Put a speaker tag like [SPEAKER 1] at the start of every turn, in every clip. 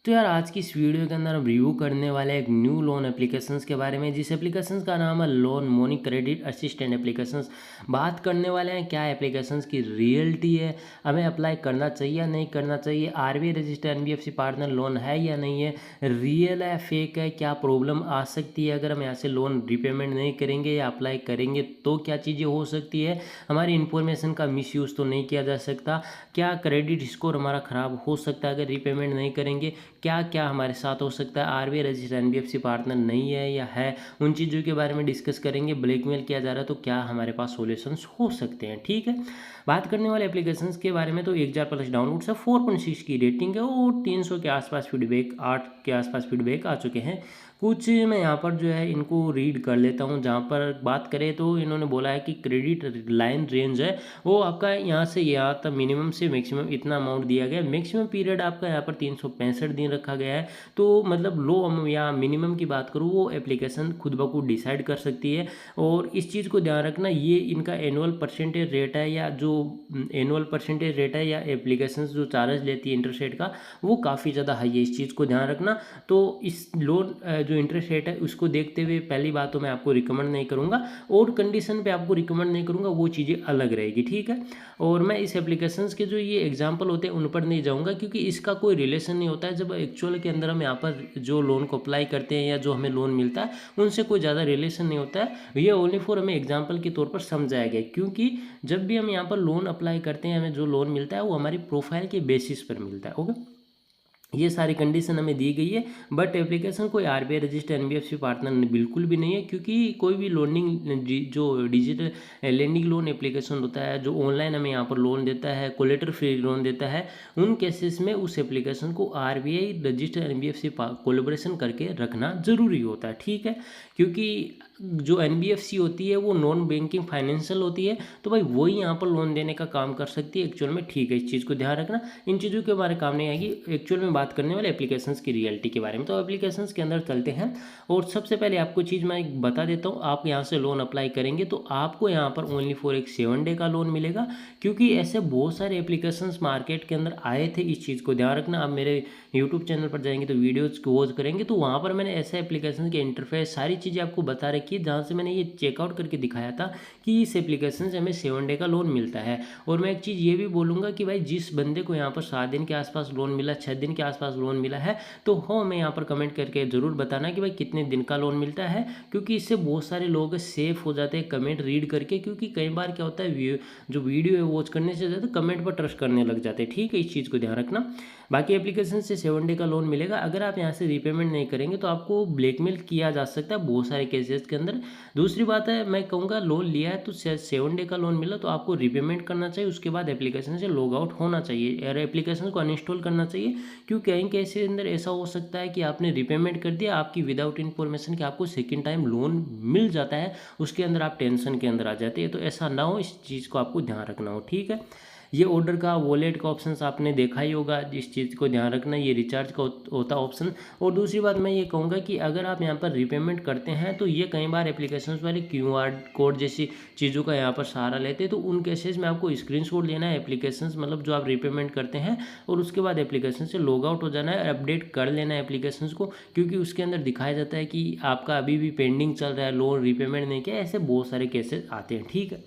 [SPEAKER 1] तो यार आज की इस वीडियो के अंदर हम रिव्यू करने वाले हैं एक न्यू लोन एप्लीकेशंस के बारे में, जिस एप्लीकेशंस का नाम है loan money credit assistant applications. बात करने वाले हैं क्या एप्लीकेशंस की रियलिटी है, हमें अप्लाई करना चाहिए या नहीं करना चाहिए, RBI registered NBFC partner loan है या नहीं है, रियल है फेक है, क्या प्रॉब्लम आ सकती है अगर हम यहाँ से लोन रिपेमेंट नहीं करेंगे या अप्लाई करेंगे तो क्या चीज़ें हो सकती है, हमारी इन्फॉर्मेशन का मिसयूज़ तो नहीं किया जा सकता, क्या क्रेडिट स्कोर हमारा ख़राब हो सकता है अगर रिपेमेंट नहीं करेंगे, क्या क्या हमारे साथ हो सकता है, आरबीआई रजिस्टर्ड एनबीएफसी पार्टनर नहीं है या है, उन चीज़ों के बारे में डिस्कस करेंगे। ब्लैकमेल किया जा रहा है तो क्या हमारे पास सॉल्यूशंस हो सकते हैं, ठीक है। बात करने वाले एप्लीकेशंस के बारे में तो 1000+ डाउनलोड्स है, 4.6 की रेटिंग है और 300 के आसपास फीडबैक, 8 के आसपास फीडबैक आ चुके हैं। कुछ मैं यहाँ पर जो है इनको रीड कर लेता हूँ। जहाँ पर बात करें तो इन्होंने बोला है कि क्रेडिट लाइन रेंज है वो आपका यहाँ से यहाँ तक मिनिमम से मैक्सिमम इतना अमाउंट दिया गया है। मैक्सिमम पीरियड आपका यहाँ पर 365 दिन रखा गया है। तो मतलब लो या मिनिमम की बात करूँ वो एप्लीकेशन खुद ब खुद डिसाइड कर सकती है। और इस चीज़ को ध्यान रखना, ये इनका एनुअल परसेंटेज रेट है या जो एनुअल परसेंटेज रेट है या एप्लीकेशन जो चार्ज लेती है इंटरेस्ट रेट का, वो काफ़ी ज़्यादा हाई है। इस चीज़ को ध्यान रखना। तो इस लोन जो इंटरेस्ट रेट है उसको देखते हुए पहली बात तो मैं आपको रिकमेंड नहीं करूँगा, और कंडीशन पे आपको रिकमेंड नहीं करूँगा, वो चीज़ें अलग रहेगी, ठीक है। और मैं इस एप्लीकेशंस के जो ये एग्जांपल होते हैं उन पर नहीं जाऊँगा क्योंकि इसका कोई रिलेशन नहीं होता है। जब एक्चुअल के अंदर हम यहाँ पर जो लोन को अप्लाई करते हैं या जो हमें लोन मिलता है उनसे कोई ज़्यादा रिलेशन नहीं होता है। ये ओनली फॉर हमें एग्जाम्पल के तौर पर समझाया गया, क्योंकि जब भी हम यहाँ पर लोन अप्लाई करते हैं हमें जो लोन मिलता है वो हमारी प्रोफाइल के बेसिस पर मिलता है। ओके, ये सारी कंडीशन हमें दी गई है। बट एप्लीकेशन कोई आरबीआई रजिस्टर्ड एनबीएफसी पार्टनर बिल्कुल भी नहीं है, क्योंकि कोई भी लोनिंग जो डिजिटल लेंडिंग लोन एप्लीकेशन होता है जो ऑनलाइन हमें यहाँ पर लोन देता है, कोलेटर फ्री लोन देता है, उन केसेस में उस एप्लीकेशन को आरबीआई रजिस्टर्ड एनबीएफसी कोलेबोरेशन करके रखना ज़रूरी होता है, ठीक है। क्योंकि जो एनबीएफसी होती है वो नॉन बैंकिंग फाइनेंशियल होती है, तो भाई वही यहाँ पर लोन देने का काम कर सकती है एक्चुअल में, ठीक है। इस चीज़ को ध्यान रखना, इन चीज़ों के बारे में काम नहीं आएगी। एक्चुअल में बात करने वाले एप्लीकेशंस की रियलिटी के बारे में, तो एप्लीकेशंस के अंदर चलते हैं। और सबसे पहले आपको चीज़ मैं बता देता हूँ, आप यहाँ से लोन अप्लाई करेंगे तो आपको यहाँ पर ओनली फॉर एक 7 डे का लोन मिलेगा, क्योंकि ऐसे बहुत सारे एप्लीकेशंस मार्केट के अंदर आए थे। इस चीज़ को ध्यान रखना। आप मेरे यूट्यूब चैनल पर जाएंगे तो वीडियोज़ को वॉच करेंगे तो वहाँ पर मैंने ऐसे एप्लीकेशन के इंटरफेस सारी चीज़ें आपको बता रखी है, जहाँ से मैंने ये चेकआउट करके दिखाया था कि इस एप्लीकेशन से हमें 7 डे का लोन मिलता है। और मैं एक चीज़ ये भी बोलूँगा कि भाई जिस बंदे को यहाँ पर 7 दिन के आसपास लोन मिला, 6 दिन के आसपास लोन मिला है, तो हो मैं यहाँ पर कमेंट करके ज़रूर बताना कि भाई कितने दिन का लोन मिलता है, क्योंकि इससे बहुत सारे लोग सेफ हो जाते हैं कमेंट रीड करके। क्योंकि कई बार क्या होता है जो वीडियो है वॉच करने से ज़्यादा कमेंट पर ट्रस्ट करने लग जाते हैं, ठीक है। इस चीज़ को ध्यान रखना। बाकी एप्लीकेशन से 7 डे का लोन मिलेगा। अगर आप यहाँ से रिपेमेंट नहीं करेंगे तो आपको ब्लैकमेल किया जा सकता है बहुत सारे केसेस के अंदर। दूसरी बात है, मैं कहूँगा लोन लिया है तो 7 डे का लोन मिला तो आपको रिपेमेंट करना चाहिए, उसके बाद एप्लीकेशन से लॉग आउट होना चाहिए और एप्लीकेशन को अनइंस्टॉल करना चाहिए। क्योंकि कई केस के अंदर ऐसा हो सकता है कि आपने रिपेमेंट कर दिया, आपकी विदाउट इन्फॉर्मेशन कि आपको सेकेंड टाइम लोन मिल जाता है, उसके अंदर आप टेंशन के अंदर आ जाते हैं। तो ऐसा ना हो, इस चीज़ को आपको ध्यान रखना हो, ठीक है। ये ऑर्डर का वॉलेट का ऑप्शन आपने देखा ही होगा, इस चीज़ को ध्यान रखना, ये रिचार्ज का होता ऑप्शन। और दूसरी बात मैं ये कहूँगा कि अगर आप यहाँ पर रिपेमेंट करते हैं तो ये कई बार एप्लीकेशंस वाले QR कोड जैसी चीज़ों का यहाँ पर सहारा लेते हैं, तो उन केसेस में आपको स्क्रीनशॉट लेना है एप्लीकेशंस, मतलब जो आप रिपेमेंट करते हैं, और उसके बाद एप्लीकेशन से लॉग आउट हो जाना है, अपडेट कर लेना है एप्लीकेशंस को, क्योंकि उसके अंदर दिखाया जाता है कि आपका अभी भी पेंडिंग चल रहा है, लोन रिपेमेंट नहीं किया। ऐसे बहुत सारे केसेस आते हैं, ठीक है।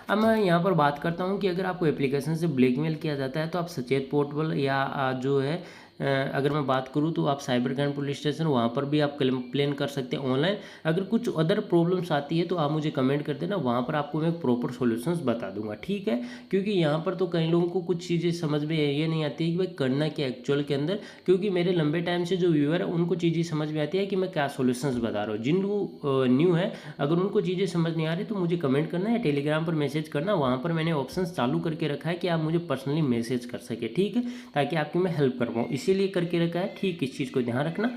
[SPEAKER 1] अब मैं यहाँ पर बात करता हूँ कि अगर आपको एप्लीकेशन से ब्लैकमेल किया जाता है तो आप सचेत पोर्टल या जो है अगर मैं बात करूँ तो आप साइबर क्राइम पुलिस स्टेशन, वहाँ पर भी आप कंप्लेन कर सकते हैं ऑनलाइन। अगर कुछ अदर प्रॉब्लम्स आती है तो आप मुझे कमेंट कर देना, वहाँ पर आपको मैं प्रॉपर सॉल्यूशंस बता दूंगा, ठीक है। क्योंकि यहाँ पर तो कई लोगों को कुछ चीज़ें समझ में ये नहीं आती है कि भाई करना क्या एक्चुअल के अंदर। क्योंकि मेरे लंबे टाइम से जो व्यूअर है उनको चीज़ें समझ में आती है कि मैं क्या सॉल्यूशंस बता रहा हूँ। जिन लोग न्यू है, अगर उनको चीज़ें समझ नहीं आ रही तो मुझे कमेंट करना या टेलीग्राम पर मैसेज करना, वहाँ पर मैंने ऑप्शन चालू करके रखा है कि आप मुझे पर्सनली मैसेज कर सके, ठीक है, ताकि आपकी मैं हेल्प कर पाऊँ, इसीलिए करके रखा है, ठीक। इस चीज़ को ध्यान रखना।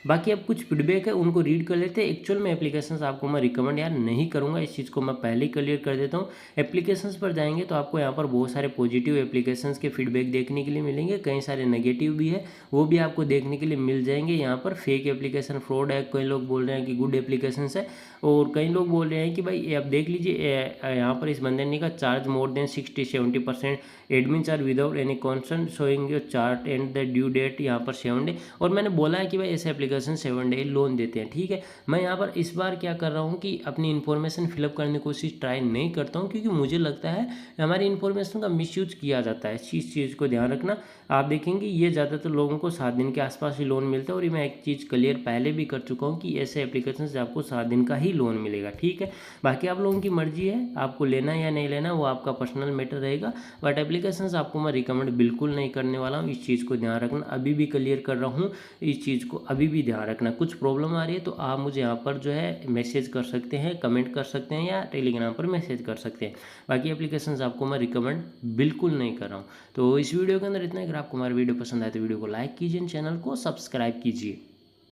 [SPEAKER 1] बाकी अब कुछ फीडबैक है उनको रीड कर लेते हैं। एक्चुअल में एप्लीकेशंस आपको मैं रिकमेंड यार नहीं करूँगा, इस चीज़ को मैं पहले ही क्लियर कर देता हूँ। एप्लीकेशंस पर जाएंगे तो आपको यहाँ पर बहुत सारे पॉजिटिव एप्लीकेशंस के फीडबैक देखने के लिए मिलेंगे, कई सारे नेगेटिव भी है वो भी आपको देखने के लिए मिल जाएंगे। यहाँ पर फेक एप्लीकेशन, फ्रॉड है, कई लोग बोल रहे हैं कि गुड एप्लीकेशंस है, और कई लोग बोल रहे हैं कि भाई आप देख लीजिए यहाँ पर इस बंदे ने का charge more than 60-70%, admin are without any consent showing your chart and the due date यहाँ पर 7 डे। और मैंने बोला है कि भाई ऐसे एप्लीकेशन 7 डे लोन देते हैं, ठीक है। मैं यहाँ पर इस बार क्या कर रहा हूँ कि अपनी इन्फॉर्मेशन फिलअप करने की कोशिश ट्राई नहीं करता हूँ, क्योंकि मुझे लगता है हमारी इन्फॉर्मेशन का मिसयूज किया जाता है। इस चीज़ को ध्यान रखना। आप देखेंगे ये ज़्यादातर लोगों को 7 दिन के आसपास ही लोन मिलता है, और ये मैं एक चीज़ क्लियर पहले भी कर चुका हूँ कि ऐसे एप्लीकेशन से आपको 7 दिन का ही लोन मिलेगा, ठीक है। बाकी आप लोगों की मर्जी है, आपको लेना या नहीं लेना वो आपका पर्सनल मैटर रहेगा, बट एप्लीकेशंस आपको मैं रिकमेंड बिल्कुल नहीं करने वाला हूँ। इस चीज़ को ध्यान रखना, अभी भी क्लियर कर रहा हूँ, इस चीज़ को अभी भी ध्यान रखना। कुछ प्रॉब्लम आ रही है तो आप मुझे यहाँ पर जो है मैसेज कर सकते हैं, कमेंट कर सकते हैं, या टेलीग्राम पर मैसेज कर सकते हैं। बाकी एप्लीकेशंस आपको मैं रिकमेंड बिल्कुल नहीं कर रहा हूँ। तो इस वीडियो के अंदर इतना ही। अगर आपको हमारा वीडियो पसंद आए तो वीडियो को लाइक कीजिए, चैनल को सब्सक्राइब कीजिए।